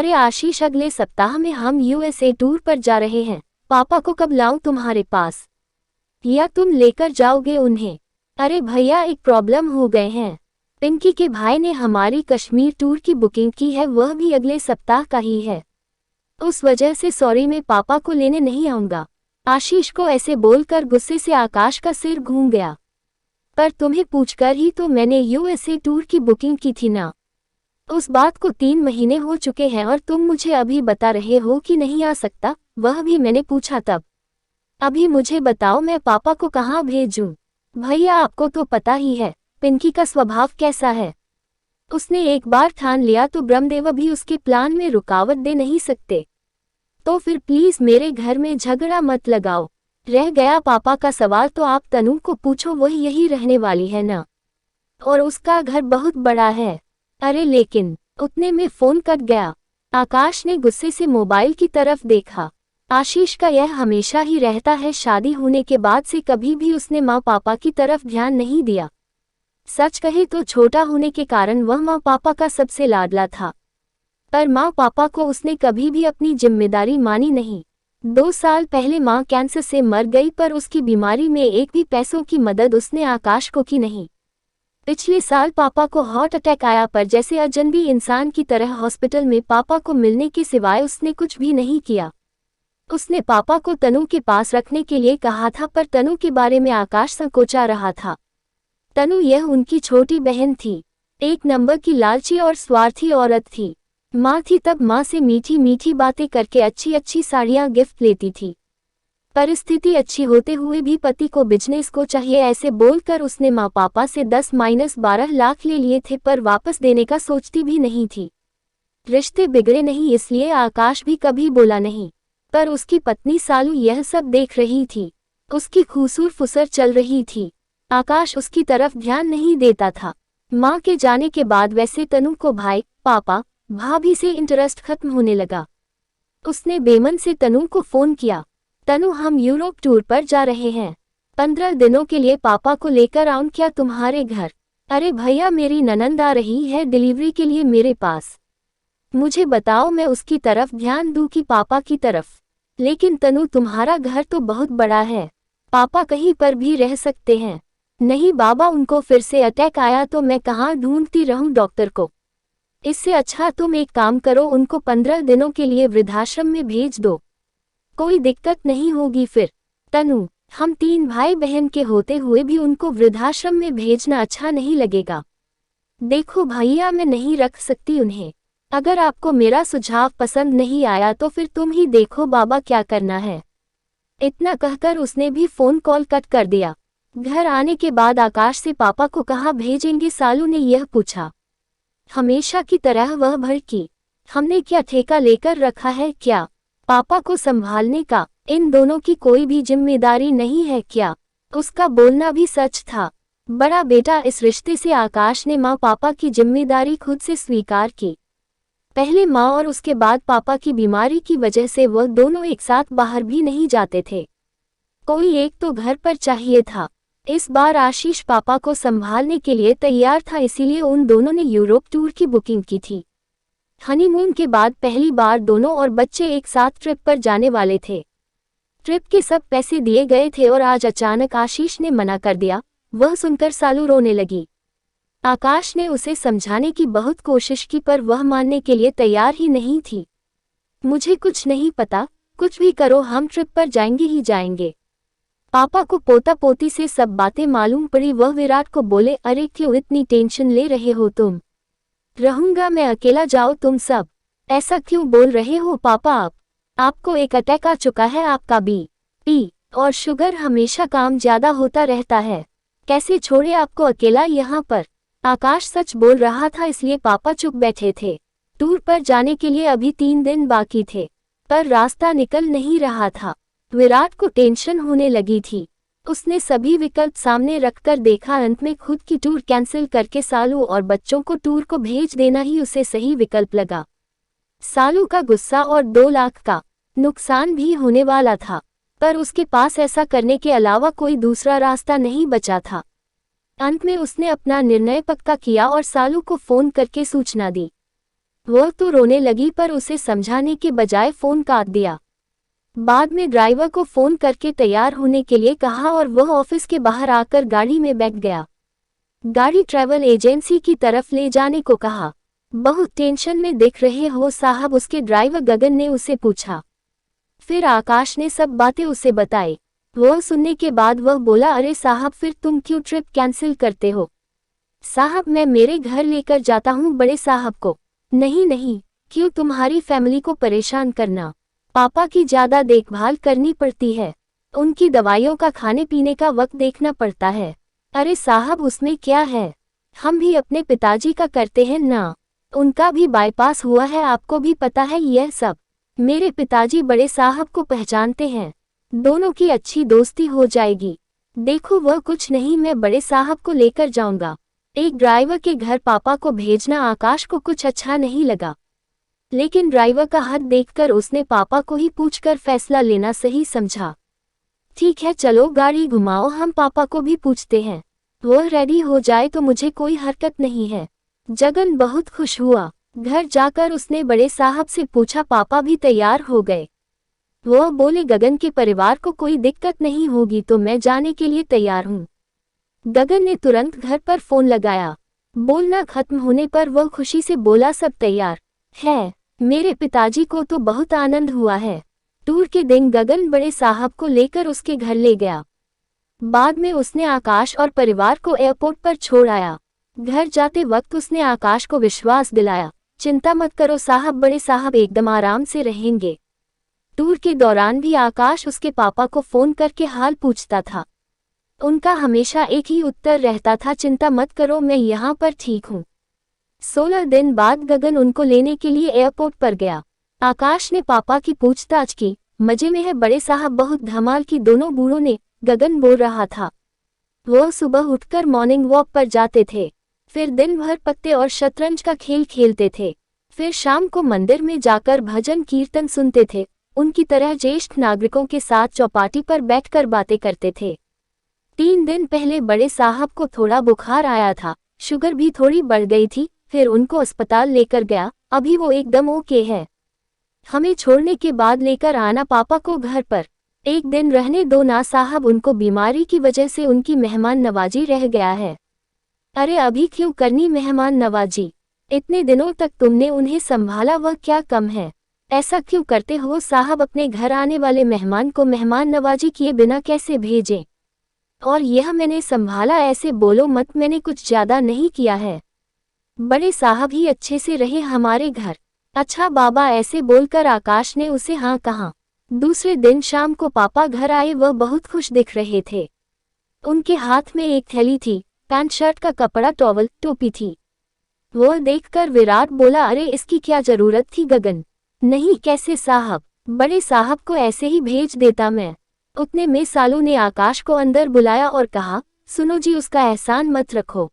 अरे आशीष, अगले सप्ताह में हम यूएसए टूर पर जा रहे हैं। पापा को कब लाऊं तुम्हारे पास, या तुम लेकर जाओगे उन्हें? अरे भैया, एक प्रॉब्लम हो गए हैं। पिंकी के भाई ने हमारी कश्मीर टूर की बुकिंग की है, वह भी अगले सप्ताह का ही है। उस वजह से सॉरी, मैं पापा को लेने नहीं आऊंगा। आशीष को ऐसे बोलकर गुस्से से आकाश का सिर घूम गया। पर तुम्हें पूछकर ही तो मैंने यूएसए टूर की बुकिंग की थी ना। उस बात को 3 महीने हो चुके हैं और तुम मुझे अभी बता रहे हो कि नहीं आ सकता, वह भी मैंने पूछा तब। अभी मुझे बताओ, मैं पापा को कहाँ भेजूं? भैया, आपको तो पता ही है पिंकी का स्वभाव कैसा है। उसने एक बार ठान लिया तो ब्रह्मदेव भी उसके प्लान में रुकावट दे नहीं सकते। तो फिर प्लीज मेरे घर में झगड़ा मत लगाओ। रह गया पापा का सवाल, तो आप तनु को पूछो, वही यही रहने वाली है ना, और उसका घर बहुत बड़ा है। अरे लेकिन, उतने में फोन कट गया। आकाश ने गुस्से से मोबाइल की तरफ देखा। आशीष का यह हमेशा ही रहता है, शादी होने के बाद से कभी भी उसने माँ पापा की तरफ ध्यान नहीं दिया। सच कहे तो छोटा होने के कारण वह माँ पापा का सबसे लाडला था, पर माँ पापा को उसने कभी भी अपनी जिम्मेदारी मानी नहीं। 2 साल पहले माँ कैंसर से मर गई, पर उसकी बीमारी में एक भी पैसों की मदद उसने आकाश को की नहीं। पिछले साल पापा को हार्ट अटैक आया, पर जैसे अजनबी इंसान की तरह हॉस्पिटल में पापा को मिलने के सिवाय उसने कुछ भी नहीं किया। उसने पापा को तनु के पास रखने के लिए कहा था, पर तनु के बारे में आकाश संकोचा रहा था। तनु यह उनकी छोटी बहन थी, एक नंबर की लालची और स्वार्थी औरत थी। माँ थी तब माँ से मीठी मीठी बातें करके अच्छी अच्छी साड़ियाँ गिफ्ट लेती थी। परिस्थिति अच्छी होते हुए भी पति को बिजनेस को चाहिए ऐसे बोलकर उसने माँ पापा से 10-12 लाख ले लिए थे, पर वापस देने का सोचती भी नहीं थी। रिश्ते बिगड़े नहीं, इसलिए आकाश भी कभी बोला नहीं, पर उसकी पत्नी सालू यह सब देख रही थी। उसकी खूसुर फुसर चल रही थी। आकाश उसकी तरफ ध्यान नहीं देता था। माँ के जाने के बाद वैसे तनु को भाई, पापा, भाभी से इंटरेस्ट खत्म होने लगा। उसने बेमन से तनु को फोन किया। तनु, हम यूरोप टूर पर जा रहे हैं। 15 दिनों के लिए पापा को लेकर आऊं क्या तुम्हारे घर? अरे भैया, मेरी ननंद आ रही है डिलीवरी के लिए मेरे पास। मुझे बताओ, मैं उसकी तरफ ध्यान दूं कि पापा की तरफ? लेकिन तनु, तुम्हारा घर तो बहुत बड़ा है, पापा कहीं पर भी रह सकते हैं। नहीं बाबा, उनको फिर से अटैक आया तो मैं कहाँ ढूंढती रहूं डॉक्टर को। इससे अच्छा तुम एक काम करो, उनको 15 दिनों के लिए वृद्धाश्रम में भेज दो, कोई दिक्कत नहीं होगी फिर। तनु, हम 3 भाई बहन के होते हुए भी उनको वृद्धाश्रम में भेजना अच्छा नहीं लगेगा। देखो भैया, मैं नहीं रख सकती उन्हें। अगर आपको मेरा सुझाव पसंद नहीं आया तो फिर तुम ही देखो बाबा क्या करना है। इतना कहकर उसने भी फोन कॉल कट कर दिया। घर आने के बाद आकाश से पापा को कहाँ भेजेंगे सालू ने यह पूछा। हमेशा की तरह वह भड़की। हमने क्या ठेका लेकर रखा है क्या पापा को संभालने का? इन दोनों की कोई भी जिम्मेदारी नहीं है क्या? उसका बोलना भी सच था। बड़ा बेटा इस रिश्ते से आकाश ने माँ पापा की जिम्मेदारी खुद से स्वीकार की। पहले माँ और उसके बाद पापा की बीमारी की वजह से वह दोनों एक साथ बाहर भी नहीं जाते थे। कोई एक तो घर पर चाहिए था। इस बार आशीष पापा को संभालने के लिए तैयार था, इसीलिए उन दोनों ने यूरोप टूर की बुकिंग की थी। हनीमून के बाद पहली बार दोनों और बच्चे एक साथ ट्रिप पर जाने वाले थे। ट्रिप के सब पैसे दिए गए थे और आज अचानक आशीष ने मना कर दिया। वह सुनकर सालू रोने लगी। आकाश ने उसे समझाने की बहुत कोशिश की, पर वह मानने के लिए तैयार ही नहीं थी। मुझे कुछ नहीं पता, कुछ भी करो, हम ट्रिप पर जाएंगे ही जाएंगे। पापा को पोता पोती से सब बातें मालूम पड़ी। वह विराट को बोले, अरे क्यों इतनी टेंशन ले रहे हो तुम? रहूंगा मैं अकेला, जाओ तुम सब। ऐसा क्यों बोल रहे हो पापा? आपको एक अटैक आ चुका है, आपका बीपी और शुगर हमेशा काम ज्यादा होता रहता है, कैसे छोड़े आपको अकेला यहाँ पर? आकाश सच बोल रहा था, इसलिए पापा चुप बैठे थे। टूर पर जाने के लिए अभी 3 दिन बाकी थे, पर रास्ता निकल नहीं रहा था। विराट को टेंशन होने लगी थी। उसने सभी विकल्प सामने रखकर देखा, अंत में खुद की टूर कैंसिल करके सालू और बच्चों को टूर को भेज देना ही उसे सही विकल्प लगा। सालू का गुस्सा और 2 लाख का नुकसान भी होने वाला था, पर उसके पास ऐसा करने के अलावा कोई दूसरा रास्ता नहीं बचा था। अंत में उसने अपना निर्णय पक्का किया और सालू को फोन करके सूचना दी। वह तो रोने लगी पर उसे समझाने के बजाय फोन काट दिया। बाद में ड्राइवर को फोन करके तैयार होने के लिए कहा और वह ऑफिस के बाहर आकर गाड़ी में बैठ गया। गाड़ी ट्रैवल एजेंसी की तरफ ले जाने को कहा। बहुत टेंशन में दिख रहे हो साहब, उसके ड्राइवर गगन ने उसे पूछा। फिर आकाश ने सब बातें उसे बताई। वह सुनने के बाद वह बोला, अरे साहब फिर तुम क्यों ट्रिप कैंसिल करते हो? साहब मैं मेरे घर लेकर जाता हूँ बड़े साहब को। नहीं नहीं, क्यों तुम्हारी फैमिली को परेशान करना, पापा की ज्यादा देखभाल करनी पड़ती है, उनकी दवाइयों का खाने पीने का वक्त देखना पड़ता है। अरे साहब उसमें क्या है, हम भी अपने पिताजी का करते हैं ना, उनका भी बाईपास हुआ है, आपको भी पता है यह सब। मेरे पिताजी बड़े साहब को पहचानते हैं, दोनों की अच्छी दोस्ती हो जाएगी। देखो वह कुछ नहीं, मैं बड़े साहब को लेकर जाऊंगा। एक ड्राइवर के घर पापा को भेजना आकाश को कुछ अच्छा नहीं लगा, लेकिन ड्राइवर का हद देखकर उसने पापा को ही पूछकर फैसला लेना सही समझा। ठीक है चलो गाड़ी घुमाओ, हम पापा को भी पूछते हैं, वह रेडी हो जाए तो मुझे कोई हरकत नहीं है। गगन बहुत खुश हुआ। घर जाकर उसने बड़े साहब से पूछा, पापा भी तैयार हो गए? वह बोले, गगन के परिवार को कोई दिक्कत नहीं होगी तो मैं जाने के लिए तैयार हूँ। गगन ने तुरंत घर पर फोन लगाया। बोलना खत्म होने पर वह खुशी से बोला, सब तैयार है, मेरे पिताजी को तो बहुत आनंद हुआ है। टूर के दिन गगन बड़े साहब को लेकर उसके घर ले गया। बाद में उसने आकाश और परिवार को एयरपोर्ट पर छोड़ आया। घर जाते वक्त उसने आकाश को विश्वास दिलाया, चिंता मत करो साहब, बड़े साहब एकदम आराम से रहेंगे। टूर के दौरान भी आकाश उसके पापा को फोन करके हाल पूछता था। उनका हमेशा एक ही उत्तर रहता था, चिंता मत करो मैं यहाँ पर ठीक हूँ। 16 दिन बाद गगन उनको लेने के लिए एयरपोर्ट पर गया। आकाश ने पापा की पूछताछ की। मजे में है बड़े साहब, बहुत धमाल की दोनों बूढ़ों ने, गगन बोल रहा था। वो सुबह उठकर मॉर्निंग वॉक पर जाते थे, फिर दिन भर पत्ते और शतरंज का खेल खेलते थे, फिर शाम को मंदिर में जाकर भजन कीर्तन सुनते थे। उनकी तरह ज्येष्ठ नागरिकों के साथ चौपाटी पर बैठकर बातें करते थे। 3 दिन पहले बड़े साहब को थोड़ा बुखार आया था, शुगर भी थोड़ी बढ़ गई थी, फिर उनको अस्पताल लेकर गया, अभी वो एकदम ओके है। हमें छोड़ने के बाद लेकर आना पापा को घर पर, एक दिन रहने दो ना साहब, उनको बीमारी की वजह से उनकी मेहमान नवाजी रह गया है। अरे अभी क्यों करनी मेहमान नवाजी, इतने दिनों तक तुमने उन्हें संभाला, वह क्या कम है? ऐसा क्यों करते हो साहब, अपने घर आने वाले मेहमान को मेहमान नवाजी किए बिना कैसे भेजें? और यह मैंने संभाला, ऐसे बोलो मत, मैंने कुछ ज्यादा नहीं किया है। बड़े साहब ही अच्छे से रहे हमारे घर। अच्छा बाबा, ऐसे बोलकर आकाश ने उसे हाँ कहा। दूसरे दिन शाम को पापा घर आए, वह बहुत खुश दिख रहे थे। उनके हाथ में एक थैली थी, पैंट शर्ट का कपड़ा, टॉवल, टोपी थी। वह देखकर विराट बोला, अरे इसकी क्या जरूरत थी गगन? नहीं कैसे साहब, बड़े साहब को ऐसे ही भेज देता मैं। उतने में सालू ने आकाश को अंदर बुलाया और कहा, सुनो जी, उसका एहसान मत रखो,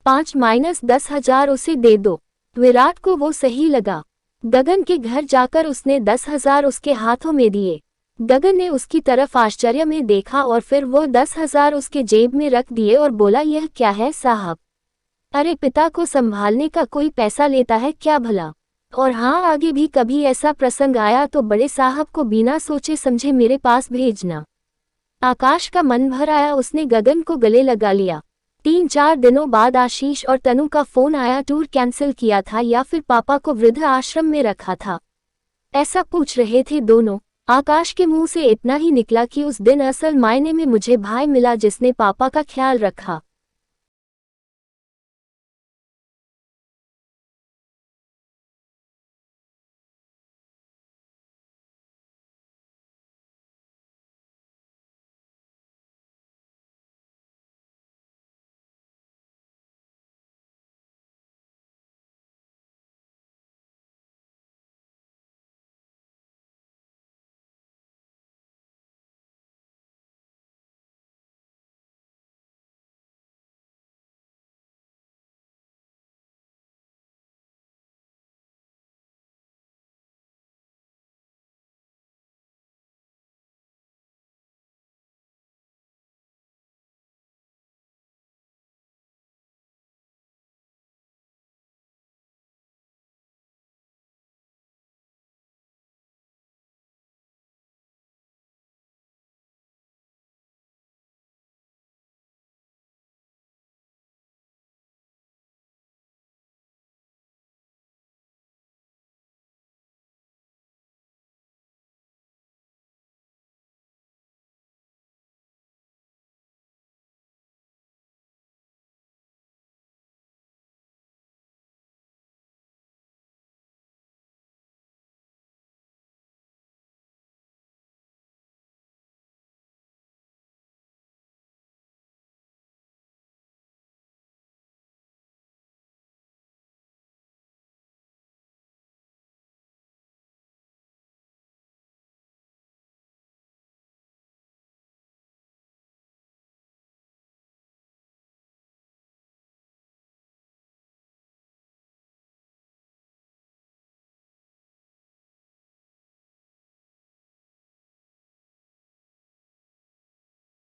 5-10,000 उसे दे दो। विराट को वो सही लगा। गगन के घर जाकर उसने 10,000 उसके हाथों में दिए। गगन ने उसकी तरफ आश्चर्य में देखा और फिर वो 10,000 उसके जेब में रख दिए और बोला, यह क्या है साहब? अरे पिता को संभालने का कोई पैसा लेता है क्या भला? और हाँ, आगे भी कभी ऐसा प्रसंग आया तो बड़े साहब को बिना सोचे समझे मेरे पास भेजना। आकाश का मन भर आया, उसने गगन को गले लगा लिया। 3-4 दिनों बाद आशीष और तनु का फोन आया, टूर कैंसिल किया था या फिर पापा को वृद्ध आश्रम में रखा था, ऐसा पूछ रहे थे दोनों। आकाश के मुंह से इतना ही निकला कि उस दिन असल मायने में मुझे भाई मिला जिसने पापा का ख्याल रखा।